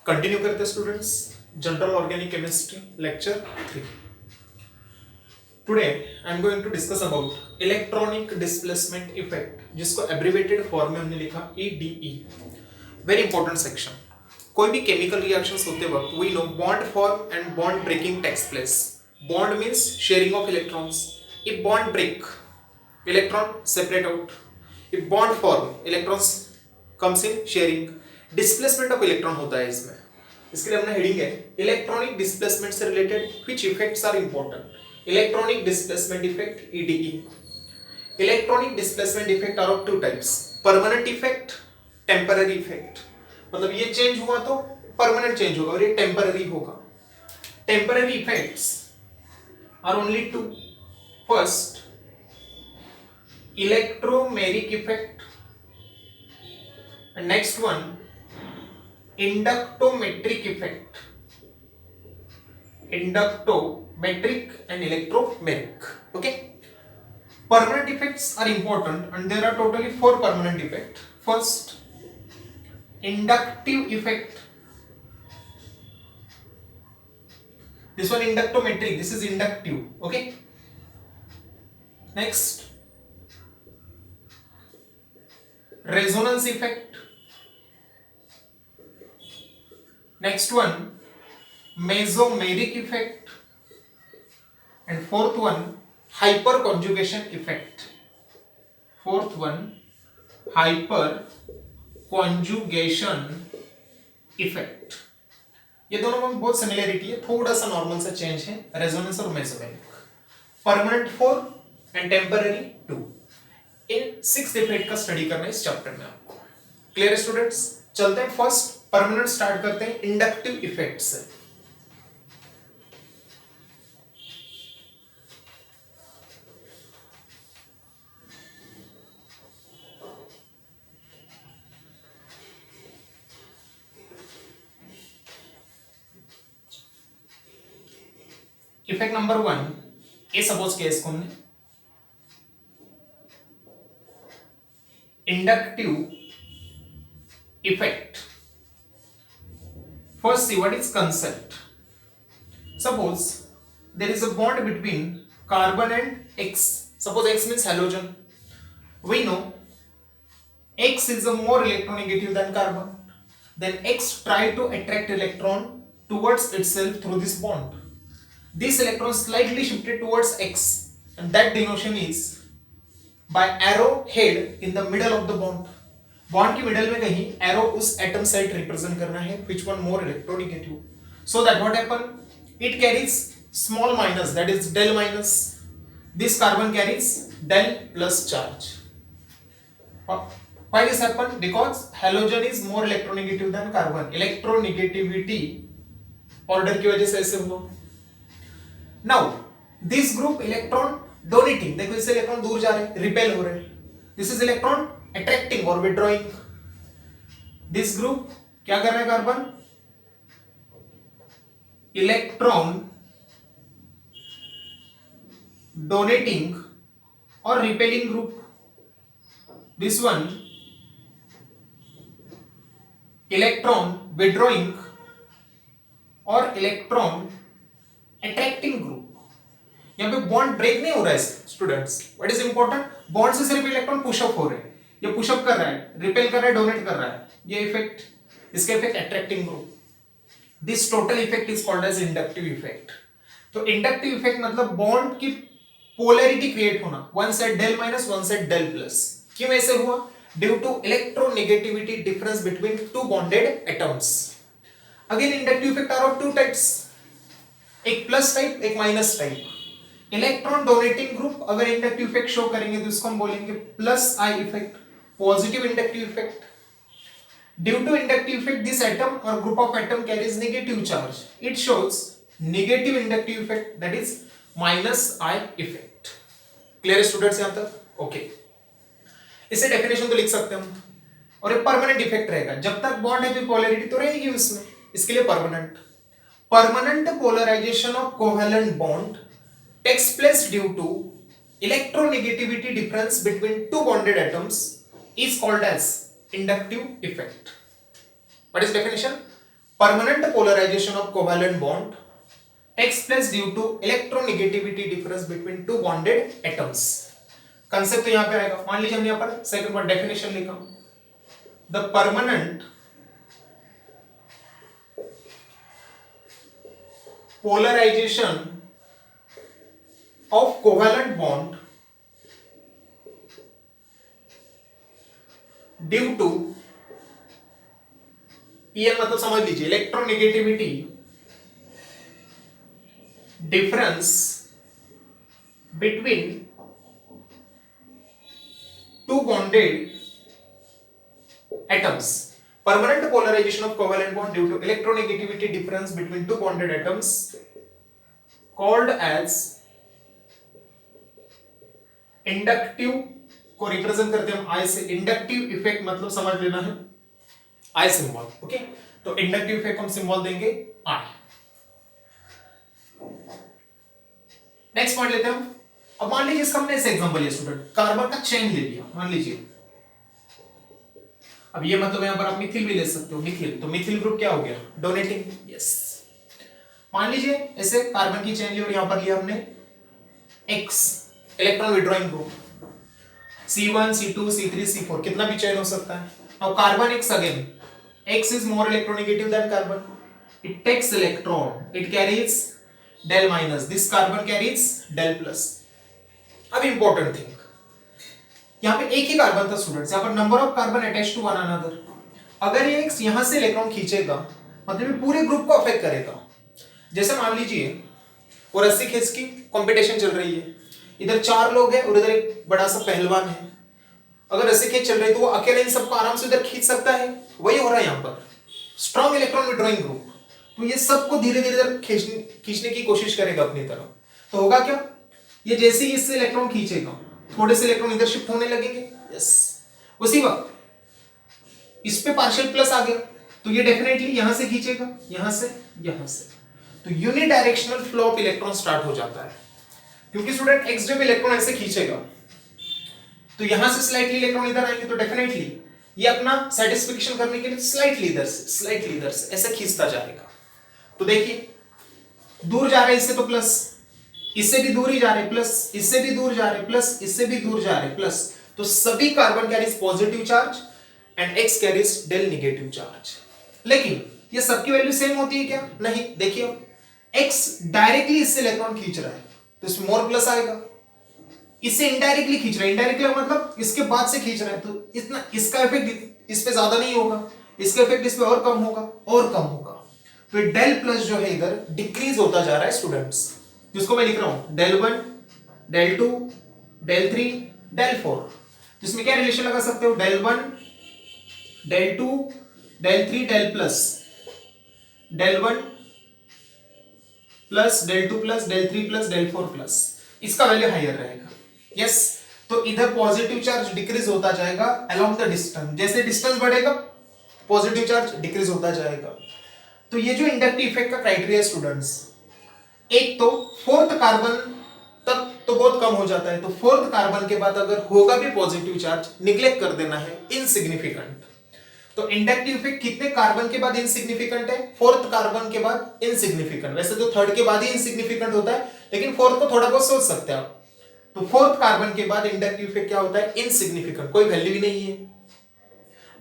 Continue करते students general organic chemistry lecture 3. Today I am going to discuss about electronic displacement effect, जिसको abbreviated form में हमने लिखा EDE. Very important section. कोई भी chemical reactions होते वक्त we know bond form and bond breaking takes place. Bond means sharing of electrons. If bond break, electron separate out. If bond form, electrons comes in sharing. Displacement of electron होता है इसमें. इसके लिए हमने heading है electronic displacement से related which effects are important. Electronic displacement effect EDE. Electronic displacement effect are of two types, permanent effect, temporary effect. मतलब ये चेंज हुआ तो परमानेंट चेंज होगा और ये टेम्पररी होगा. Temporary effects are only two. First, electromeric effect, and next one, inductometric effect. Inductometric and electromeric. Okay. Permanent effects are important and there are totally 4 permanent effects. First, inductive effect. This one inductometric, this is inductive. Okay. Next, resonance effect. Next one, mesomeric effect, and fourth one, hyperconjugation effect. Fourth one, hyperconjugation effect. ये दोनों में बहुत similarity है, थोड़ा सा normal सा change है. Resonance और mesomeric. Permanent 4 and temporary 2. In 6 effect का स्टडी करना है इस चैप्टर में आपको. Clear students? चलते हैं फर्स्ट परमानेंट स्टार्ट करते हैं इंडक्टिव इफेक्ट से. इफेक्ट नंबर 1, ये सपोज किया इसको हमने inductive effect. First, see what is concept. Suppose there is a bond between carbon and X. Suppose X means halogen. We know X is a more electronegative than carbon. Then X try to attract electron towards itself through this bond. This electron slightly shifted towards X, and that denotation is by arrow head in the middle of the bond. Bond की middle में कहीं arrow उस atom side represent करना है which one more electronegative. So that what happen, it carries small minus, that is del minus. This carbon carries del plus charge. Why this happen? Because halogen is more electronegative than carbon. Electronegativity order की वजह से ऐसे हुआ. Now this group electron donating, देखो इससे electron दूर जा रहे हैं, रिपेल हो रहे हैं. This is electron attracting or withdrawing. This group क्या कर रहा है? कार्बन इलेक्ट्रॉन डोनेटिंग और repelling group. This one electron withdrawing और इलेक्ट्रॉन अट्रैक्टिंग ग्रुप. यहां पे बॉन्ड ब्रेक नहीं हो रहा है students. What is important? Bond से सिर्फ इलेक्ट्रॉन पुशअप हो रहे हैं. ये पुशअप कर रहा है, रिपेल कर रहा है, डोनेट कर रहा है. ये इफेक्ट, इसका effect attracting group. This total effect is called as inductive effect. तो इंडक्टिव इफेक्ट मतलब बॉन्ड की पोलैरिटी क्रिएट होना, one side del minus, one side del plus. क्यों ऐसे हुआ? Due to electronegativity difference between two bonded atoms. Again inductive effect are of two types, एक plus type, एक minus type. Electron donating group अगर inductive effect show करेंगे तो इसको हम बोलेंगे plus I effect, positive inductive effect. Due to inductive effect this atom or group of atom carries negative charge. It shows negative inductive effect, that is minus I effect. Clear students यहां तक? Okay. इसे definition तो लिख सकते हैं हम. और ये परमानेंट इफेक्ट रहेगा, जब तक बॉन्ड है तो पोलैरिटी तो रहेगी उसमें, इसके लिए permanent. Permanent polarization of covalent bond takes place due to electronegativity difference between two bonded atoms is called as inductive effect. What is definition? permanent polarization of covalent bond takes place due to electronegativity difference between two bonded atoms. Concept तो यहां पे आएगा. मान लीजिए हमने यहां पर second word definition लिखा, the permanent polarization of covalent bond due to EN मतलब समझ लीजिए electronegativity difference between two bonded atoms. Permanent polarization of covalent bond due to electronegativity difference between two bonded atoms called as inductive को represent करते हैं हम आई से. Inductive effect मतलब समझ लेना है आई सिंबल. ओके, तो इंडक्टिव इफेक्ट हम सिंबल देंगे आई. नेक्स्ट पॉइंट लेते हैं हम. अब मान लीजिए इसका हमने ऐसे एग्जांपल लिया स्टूडेंट, कार्बन का चेन ले लिया मान लीजिए. अब ये मतलब यहां पर आप मिथिल भी ले सकते हो, मिथिल. तो मिथिल ग्रुप क्या हो गया? डोनेटिंग. यस. मान लीजिए ऐसे कार्बन की चेन ली और यहां पर लिया हमने X electron withdrawing group, C1 C2 C3 C4 कितना भी चेन हो सकता है. Now carbon X again, X is more electronegative than carbon. It takes electron, it carries del minus, this carbon carries del plus. अब important thing, यहाँ पे एक ही कार्बन था स्टूडेंट्स, यहाँ पर number of carbon attached to one another. अगर ये X यहाँ से इलेक्ट्रॉन खींचेगा मतलब ये पूरे ग्रुप को अफेक्ट करेगा. जैसे मान लीजिए वो रस्सी खींच की कंपटीशन चल रही है, इधर 4 लोग हैं और इधर एक बड़ा सा पहलवान है. अगर रस्सी खींच चल रही है तो वो अकेले इन सबको आराम से इधर खींच सकता है. वही हो रहा है यहाँ पर. स्ट्रॉन्ग इलेक्ट्रॉन विड्रॉइंग ग्रुप, तो ये सबको धीरे धीरे इधर खींचने की कोशिश करेगा अपनी तरफ. तो होगा क्या, ये जैसे ही इससे इलेक्ट्रॉन खींचेगा थोड़े से इलेक्ट्रॉन इधर शिफ्ट होने लगेंगे. यस. उसी वक्त इस पे पार्शियल प्लस आ गया तो ये डेफिनेटली यहां से खींचेगा, यहां से, यहां से. तो unidirectional flow of electron start हो जाता है. क्योंकि स्टूडेंट X जब इलेक्ट्रॉन ऐसे खींचेगा तो यहां से स्लाइटली इलेक्ट्रॉन इधर आएंगे, तो डेफिनेटली ये अपना सेटिस्फिकेशन करने के लिए स्लाइटली इधर से ऐसे खींचता जाएगा. तो देखिए दूर जा रहे इससे तो प्लस, इससे भी दूर ही जा रहे प्लस, इससे भी दूर जा रहे प्लस, इससे भी दूर जा रहे प्लस. तो सभी carbon carries positive charge and X carries del negative charge. लेकिन ये सबकी वैल्यू सेम होती है क्या? नहीं. देखिए X डायरेक्टली इससे इलेक्ट्रॉन खींच रहा है तो इसमें मोर प्लस आएगा. इससे इनडायरेक्टली खींच रहा है, इनडायरेक्टली मतलब इसके बाद से खींच रहा है तो इतना इसका इफेक्ट इस पे ज्यादा नहीं होगा, इसका इफेक्ट इस पे और कम होगा और कम होगा. तो डेल प्लस जो है इधर डिक्रीज होता जा रहा है स्टूडेंट्स, जिसको मैं लिख रहा हूं del 1 del 2 del 3 del 4. तो इसमें क्या रिलेशन लगा सकते हो? del 1 del 2 del 3 del plus del 1 plus del 2 plus del 3 plus del 4 plus. इसका वैल्यू हायर रहेगा. यस. तो इधर पॉजिटिव चार्ज डिक्रीज होता जाएगा अलोंग द डिस्टेंस. जैसे डिस्टेंस बढ़ेगा पॉजिटिव चार्ज डिक्रीज होता जाएगा. तो ये जो इंडक्टिव इफेक्ट का क्राइटेरिया स्टूडेंट्स, एक तो फोर्थ कार्बन तक तो बहुत कम हो जाता है, तो फोर्थ कार्बन के बाद अगर होगा भी पॉजिटिव चार्ज निग्लेक्ट कर देना है, इनसिग्निफिकेंट. तो इंडक्टिव इफेक्ट कितने कार्बन के बाद इनसिग्निफिकेंट है? फोर्थ कार्बन के बाद इनसिग्निफिकेंट. वैसे तो थर्ड के बाद ही इनसिग्निफिकेंट होता है, लेकिन फोर्थ को थोड़ा बहुत सोच सकते हैं आप. तो फोर्थ कार्बन के बाद इंडक्टिव इफेक्ट क्या होता है? इनसिग्निफिकेंट, कोई वैल्यू ही नहीं है.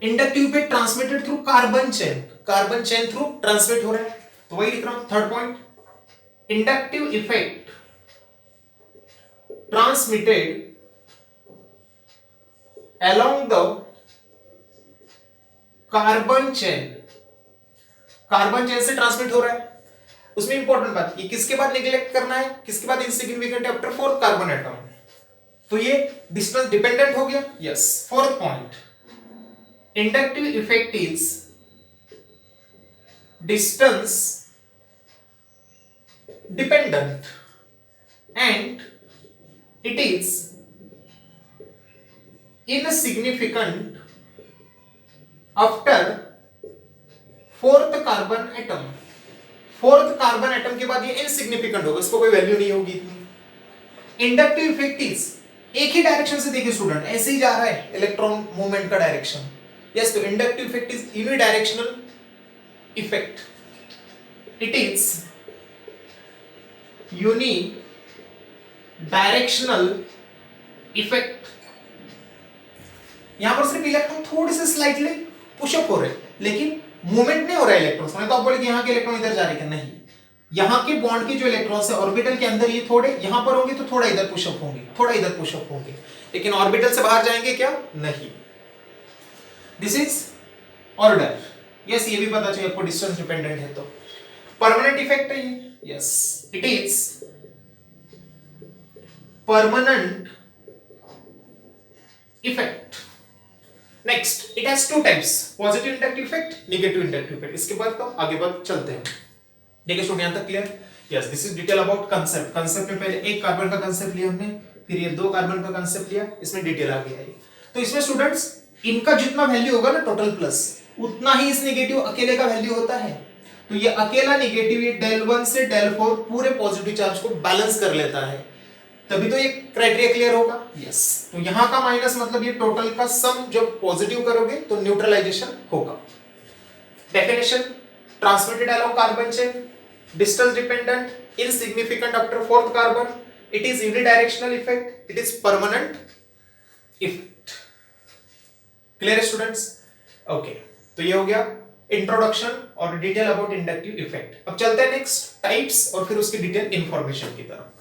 Inductive effect transmitted through carbon chain through transmit हो रहा है. तो वही लिख रहा हूं third point, inductive effect transmitted along the carbon chain से ट्रांसमिट हो रहा है. उसमें इंपॉर्टेंट बात, ये किसके बाद निगलेक्ट करना है, किसके बाद इनसिग्निफिकेंट है? After fourth carbon atom. तो ये डिस्टेंस डिपेंडेंट हो गया. Yes. Fourth point, inductive effect is distance dependent and it is insignificant after fourth carbon atom. Fourth carbon atom के बाद ये इनसिग्निफिकेंट होगा, इसको कोई वैल्यू नहीं होगी. इंडक्टिव इफेक्ट इज, एक ही डायरेक्शन से देखिए स्टूडेंट, ऐसे ही जा रहा है इलेक्ट्रॉन मूवमेंट का डायरेक्शन. यस. तो inductive effect is unidirectional effect. It is unidirectional effect. यहां पर सिर्फ इलेक्ट्रॉन थोड़े से स्लाइटली पुशअप हो रहे हैं, लेकिन मूवमेंट नहीं हो रहा है इलेक्ट्रॉन में। तो आप बोले कि यहां के इलेक्ट्रॉन इधर जा रहे हैं, नहीं, यहां के बॉन्ड के जो इलेक्ट्रॉन्स है ऑर्बिटल के अंदर ये थोड़े यहां पर होंगे तो थोड़ा इधर पुशअप होंगे, थोड़ा इधर पुशअप होंगे, लेकिन ऑर्बिटल से बाहर जाएंगे क्या? नहीं। This is order. यस, ये भी पता चाहिए आपको, डिस्टेंस डिपेंडेंट है तो। परमानेंट इफेक्ट है ये। Yes, it is permanent effect. Next, it has two types, positive inductive effect, negative inductive effect. इसके बाद तो आगे बढ़ चलते हैं। ठीक है स्टूडेंट, यहां तक clear? Yes, this is detail about concept. Concept में पहले एक कार्बन का कंसेप्ट लिया हमने, फिर ये दो कार्बन का कंसेप्ट लिया, इसमें डिटेल आ गया है। तो इसमें स्टूडेंट्स इनका जितना वैल्यू होगा ना टोटल प्लस, उतना ही इस नेगेटिव अकेले का वैल्यू होता है। तो ये अकेला नेगेटिव ये del 1 से del 4 पूरे पॉजिटिव चार्ज को बैलेंस कर लेता है, तभी तो ये क्राइटेरिया क्लियर होगा। यस, तो यहां का माइनस मतलब ये टोटल का सम जब पॉजिटिव करोगे तो न्यूट्रलाइजेशन होगा। Definition, transmitted along carbon chain, distance dependent, insignificant after fourth carbon, it is unidirectional effect, it is permanent effect. Clear है स्टूडेंट्स? ओके, तो ये हो गया इंट्रोडक्शन और डिटेल अबाउट इंडक्टिव इफेक्ट। अब चलते हैं नेक्स्ट टाइप्स और फिर उसकी डिटेल इंफॉर्मेशन की तरफ।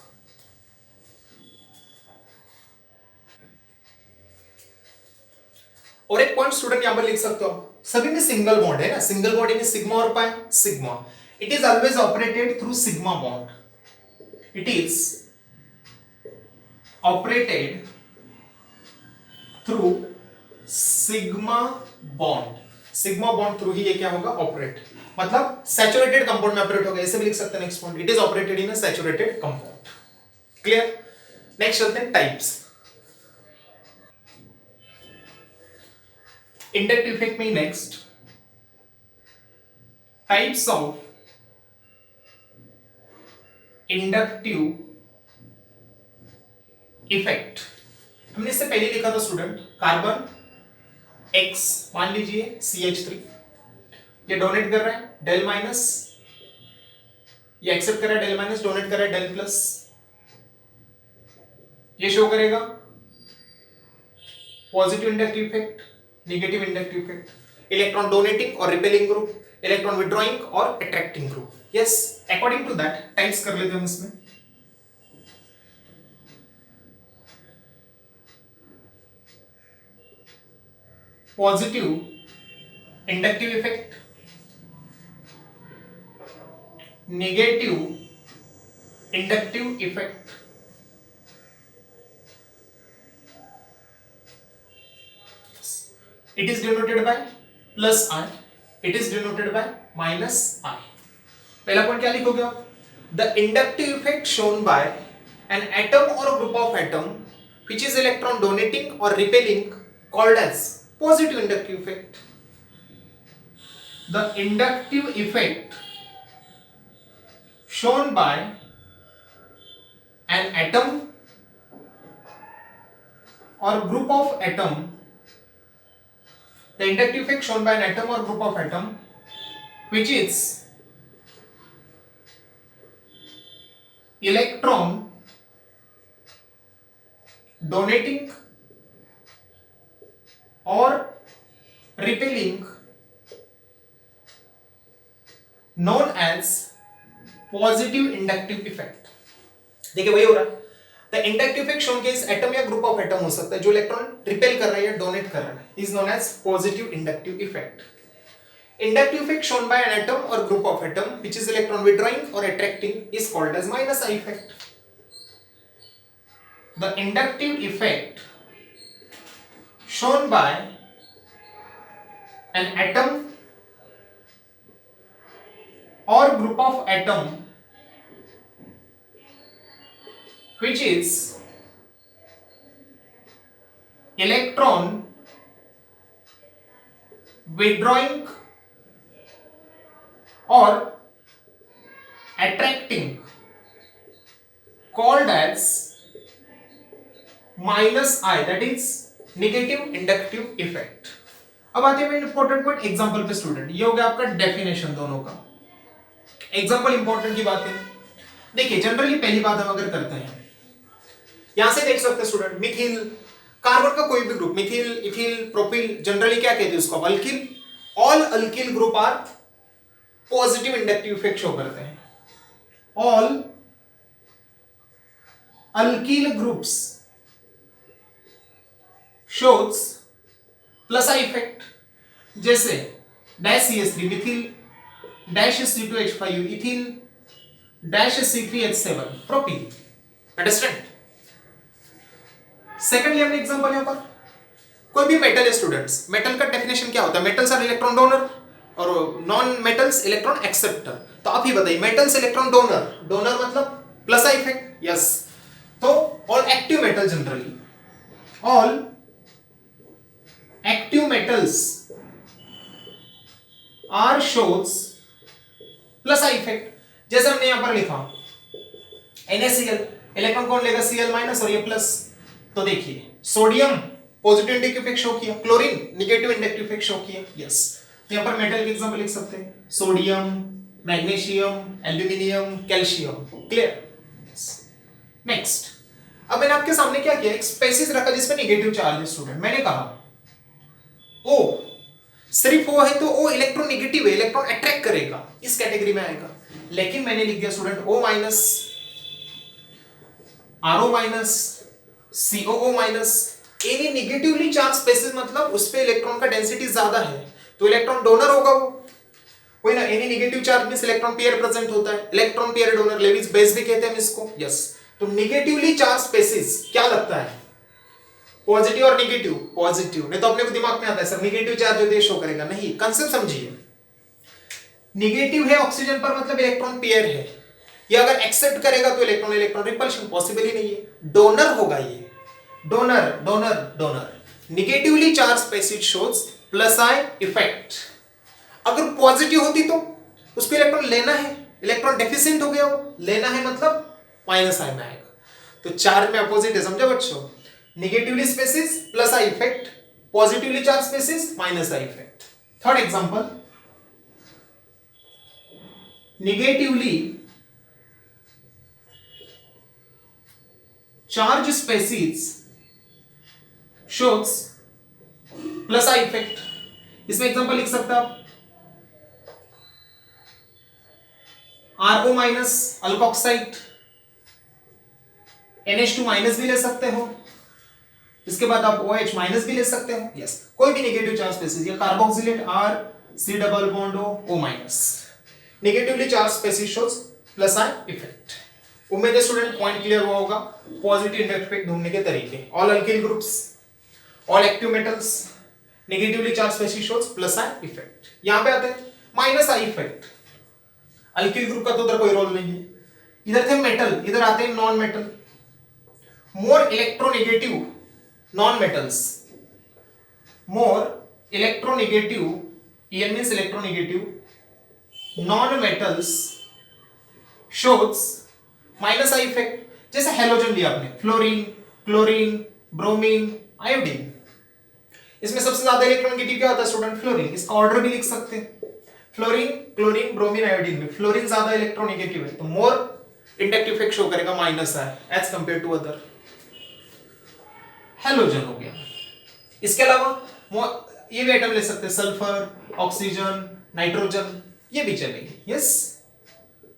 और एक पॉइंट स्टूडेंट यहां पर लिख सकते हो, सभी में सिंगल बॉन्ड है ना, सिंगल बॉन्ड इन सिग्मा और pi. Sigma, it is always operated through sigma bond, it is operated through sigma bond. Sigma bond through ही ये क्या होगा? ऑपरेट, मतलब सैचुरेटेड कंपाउंड में ऑपरेट होगा, ऐसे भी लिख सकते हैं। Next point, it is operated in a saturated compound. Clear? Next चलते हैं टाइप्स। इंडक्टिव इफेक्ट में next types of inductive effect. हमने इससे पहले लिखा था स्टूडेंट, कार्बन X मान लीजिए CH3, ये डोनेट कर रहा है डेल माइनस, ये एक्सेप्ट कर रहा है डेल माइनस, डोनेट कर रहा है डेल प्लस। ये शो करेगा positive inductive effect, negative inductive effect, electron donating और रिपेलिंग ग्रुप, इलेक्ट्रॉन विड्रॉइंग और attracting group. Yes, according to that types कर लेते हैं हम इसमें। Positive inductive effect, negative inductive effect, it is denoted by plus I, it is denoted by minus I. पहला point क्या लिखोगे आप? The inductive effect shown by an atom or group of atom which is electron donating or repelling called as positive inductive effect. The inductive effect shown by an atom or group of atom, the inductive effect shown by an atom or group of atom which is electron donating or repelling known as positive inductive effect। देखिए वही हो रहा है, the inductive effect shown के इस atom या group of atom हो सकता है जो इलेक्ट्रॉन रिपेल कर रहा है या डोनेट कर रहा है, is known as positive inductive effect. Inductive effect shown by an atom or group of atom which is electron withdrawing और attracting is called as minus I effect. The inductive effect shown by an atom or group of atom which is electron withdrawing or attracting called as minus I, that is negative inductive effect। अब आते हैं important point example पे student. ये हो गया आपका definition दोनों का। एग्जांपल इंपॉर्टेंट की बात है। देखिए जनरली पहली बात हम अगर करते हैं, यहां से देख सकते हैं स्टूडेंट, मिथिल कार्बन का कोई भी group, methyl, ethyl, propyl, generally क्या कहते हैं उसको, alkyl. All alkyl group are positive inductive effect show करते हैं। All alkyl groups shows plus I effect, जैसे dash CH3 methyl, dash C2H5 ethyl, dash C3H7 propyl. Understand? Secondly हमने example यहां पर, कोई भी मेटल है स्टूडेंट्स, मेटल का डेफिनेशन क्या होता है? मेटल्स आर इलेक्ट्रॉन डोनर और नॉन मेटल्स इलेक्ट्रॉन एक्सेप्टर। तो आप ही बताइए, मेटल्स इलेक्ट्रॉन डोनर, डोनर मतलब प्लस आई इफेक्ट, यस। तो all active metal generally, all active metals are shows plus I effect. जैसे हमने यहां पर लिखा NaCl, इलेक्ट्रॉन कौन लेगा? Cl माइनस और ये प्लस। तो देखिए sodium positive inductive effect show किया, chlorine negative inductive effect show किया, यस। तो यहां पर मेटल के एग्जांपल लिख सकते हैं, sodium, magnesium, aluminium, calcium. Clear? Next, अब मैंने आपके सामने क्या किया, एक स्पेसिस रखा जिसमें नेगेटिव चार्ज है स्टूडेंट। मैंने कहा O, सिर्फ O है तो O इलेक्ट्रॉन नेगेटिव है, इलेक्ट्रॉन अट्रैक्ट करेगा, इस कैटेगरी में आएगा। लेकिन मैंने लिख दिया student O minus, RO minus, COO minus, any negatively charge species मतलब उस पे इलेक्ट्रॉन का डेंसिटी ज्यादा है तो इलेक्ट्रॉन डोनर होगा वो, कोई ना। एनी नेगेटिव चार्ज में इलेक्ट्रॉन पेयर प्रेजेंट होता है, electron pair donor, Lewis base भी कहते हैं हम इसको, यस। तो नेगेटिवली चार्ज स्पेसिस क्या लगता है, पॉजिटिव और नेगेटिव? पॉजिटिव। नहीं तो अपने को दिमाग में आता है सर नेगेटिव चार्ज जो शो करेगा, नहीं, कंसेप्ट समझिए। नेगेटिव है ऑक्सीजन पर मतलब इलेक्ट्रॉन पेयर है, ये अगर एक्सेप्ट करेगा तो इलेक्ट्रॉन इलेक्ट्रॉन रिपल्शन पॉसिबल ही नहीं है, डोनर होगा ये, donor donor donor. Negatively charge species shows plus I effect. अगर पॉजिटिव होती तो उसको इलेक्ट्रॉन लेना है, इलेक्ट्रॉन डेफिशिएंट हो गया वो, लेना है मतलब माइनस आई में आएगा। तो चार्ज में अपोजिट है, समझे बच्चों? Negatively species plus I effect, positively charge species minus I effect. Third example, negatively charge species shows plus I effect. इसमें एग्जांपल लिख सकते हैं आप, RO minus alkoxide, NH2 minus भी ले सकते हो, इसके बाद आप OH माइनस भी ले सकते हो, यस। कोई भी नेगेटिव चार्ज स्पेसिस, या carboxylate RC double bond O minus, negatively charge species shows plus I effect. उम्मीद है स्टूडेंट पॉइंट क्लियर हुआ होगा, पॉजिटिव इंडक्टिव इफेक्ट ढूंढने के तरीके। All alkyl groups, all active metals, negatively charge species shows plus I effect. यहां पे आते हैं minus I effect. Alkyl group का तो उधर कोई रोल नहीं है, इधर थे मेटल, इधर आते हैं non metal. More electronegative non metals, more electronegative, EN means electronegative non metals shows minus I effect. जैसे हेलोजन लिया आपने, फ्लोरीन, क्लोरीन, ब्रोमीन, आयोडीन, इसमें सबसे ज्यादा इलेक्ट्रोनेगेटिव क्या होता है स्टूडेंट? फ्लोरीन। इसका ऑर्डर भी लिख सकते हैं, फ्लोरीन, क्लोरीन, ब्रोमीन, आयोडीन में फ्लोरीन ज्यादा इलेक्ट्रोनेगेटिव है तो मोर इंडक्टिव इफेक्ट शो करेगा माइनस है as compare to other. Halogen हो गया। इसके अलावा ये भी आइटम ले सकते हैं, सल्फर, ऑक्सीजन, नाइट्रोजन, ये भी चलेगी, यस।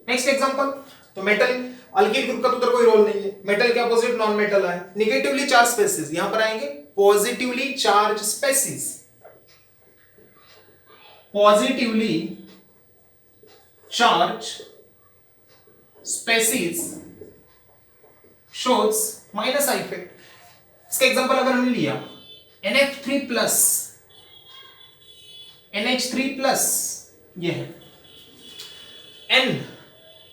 नेक्स्ट एग्जांपल, तो मेटल, अल्किल ग्रुप का तो उधर कोई रोल नहीं है, मेटल के अपोजिट नॉन मेटल है, नेगेटिवली चार्ज स्पेसिस, यहां पर आएंगे positively charge species, positively charge species shows minus I effect. इसका एग्जांपल अगर हमने लिया NF3 प्लस, NH3 प्लस, ये है N,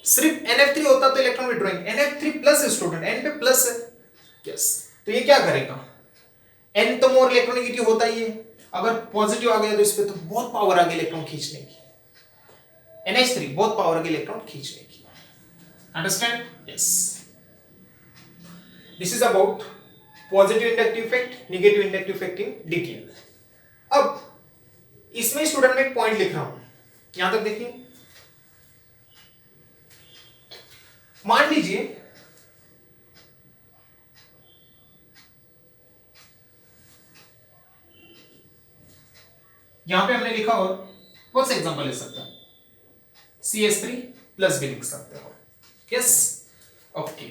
सिर्फ NF3 होता तो इलेक्ट्रॉन विड्रॉइंग, NF3 प्लस है स्टूडेंट, N पे प्लस है, यस। तो ये क्या करेगा, N तो मोर इलेक्ट्रोनेगेटिव होता ही है, अगर पॉजिटिव आ गया तो इस पे तो बहुत पावर आ गई इलेक्ट्रॉन खींचने की, NH3 बहुत पावर आ गई इलेक्ट्रॉन खींचने की। Understand? Yes. This is about positive inductive effect, negative inductive effect in detail. अब इसमें स्टूडेंट में एक पॉइंट लिख रहा हूं, यहां तक देखिए। मान लीजिए यहां पे हमने लिखा और कौन सा एग्जांपल ले सकते हैं, CS3 प्लस भी लिख सकते हो। Yes, okay.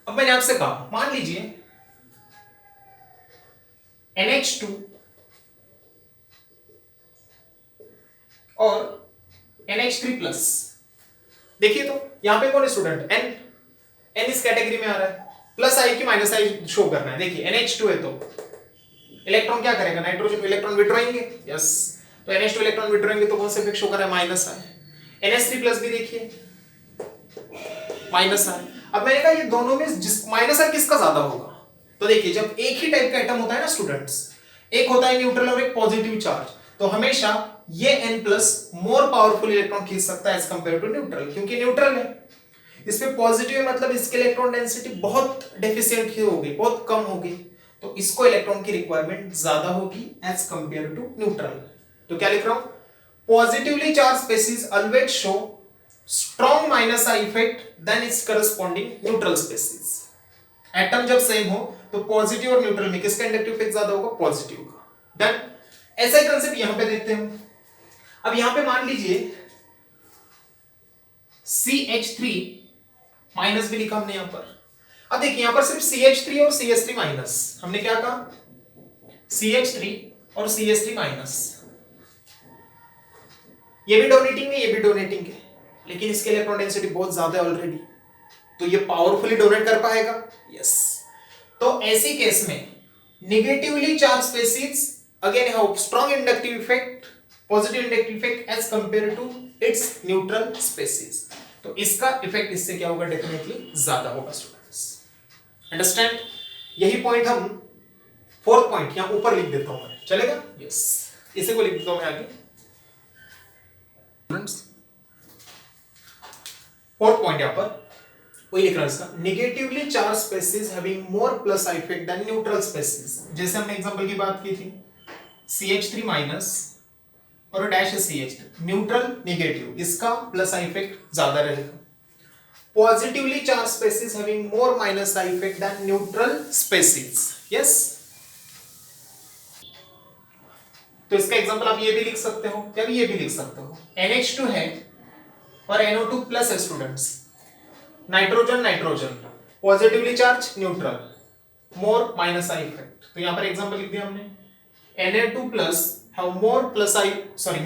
अब मैंने आपसे कहा मान लीजिए NH2 और NH3 प्लस। देखिए तो यहां पे कौन है स्टूडेंट, N इस कैटेगरी में आ रहा है, प्लस आई की माइनस आई शो करना है। देखिए NH2 है तो इलेक्ट्रॉन क्या करेगा, नाइट्रोजन इलेक्ट्रॉन विड्रॉइंगे। यस, तो NH2 इलेक्ट्रॉन विड्रॉइंगे तो कौन से इफेक्ट शो कर रहा है, माइनस आई। NH3 प्लस भी देखिए माइनस आई। अब मैंने कहा ये दोनों में जिस माइनस आई किसका ज्यादा होगा, तो देखिए जब एक ही टाइप का एटम होता है ना स्टूडेंट्स, एक होता है न्यूट्रल और एक पॉजिटिव चार्ज, तो हमेशा ये N plus more powerful electron खींच सकता है एज कंपेयर टू न्यूट्रल, क्योंकि न्यूट्रल है। इसमें पॉजिटिव मतलब इसके इलेक्ट्रॉन डेंसिटी बहुत डेफिशिएंट होगी, बहुत कम होगी, तो इसको इलेक्ट्रॉन की रिक्वायरमेंट ज्यादा होगी एज कंपेयर टू न्यूट्रल। तो क्या लिख रहा हूं, positively charge species always show strong minus I effect than its corresponding neutral species. Atom जब सेम हो तो पॉजिटिव और न्यूट्रल में किसका इंडक्टिव इफेक्ट ज्यादा होगा, पॉजिटिव का। डन। ऐसा ही कंसेप्ट यहां पे देखते हैं। अब यहां पे मान लीजिए CH3 माइनस भी लिखा हमने यहां पर। अब देखिए यहां पर सिर्फ CH3 और CH3 माइनस, हमने क्या कहा, CH3 और CH3 माइनस। ये भी डोनेटिंग है, ये भी डोनेटिंग है, लेकिन इसके इलेक्ट्रॉन डेंसिटी बहुत ज्यादा है ऑलरेडी, तो ये पावरफुली डोनेट कर पाएगा। यस, तो ऐसी केस में negatively charge species again have strong inductive effect, positive inductive effect as compare to its neutral species. तो इसका इफेक्ट इससे क्या होगा, डेफिनेटली ज्यादा होगा स्टूडेंट्स। अंडरस्टैंड? यही पॉइंट हम फोर्थ पॉइंट यहां ऊपर लिख देता हूं मैं, चलेगा? यस, इसे को लिख देता हूं मैं आगे। फोर्थ पॉइंट यहां पर वही लिख रहा है इसका, negatively charge species having more plus I effect than neutral species. जैसे हमने एग्जांपल की बात की थी, CH3 माइनस और डैश CH2, न्यूट्रल नेगेटिव, इसका प्लस आई इफेक्ट ज्यादा रहेगा। Positively charge species having more minus I effect than neutral species. Yes, तो इसका एग्जांपल आप ये भी लिख सकते हो, या भी ये भी लिख सकते हो। NH2 है और NO2 प्लस है students, nitrogen nitrogen, positively charge neutral, more minus I effect. तो यहां पर एग्जांपल लिख दिया हमने, Na2 plus have more plus I sorry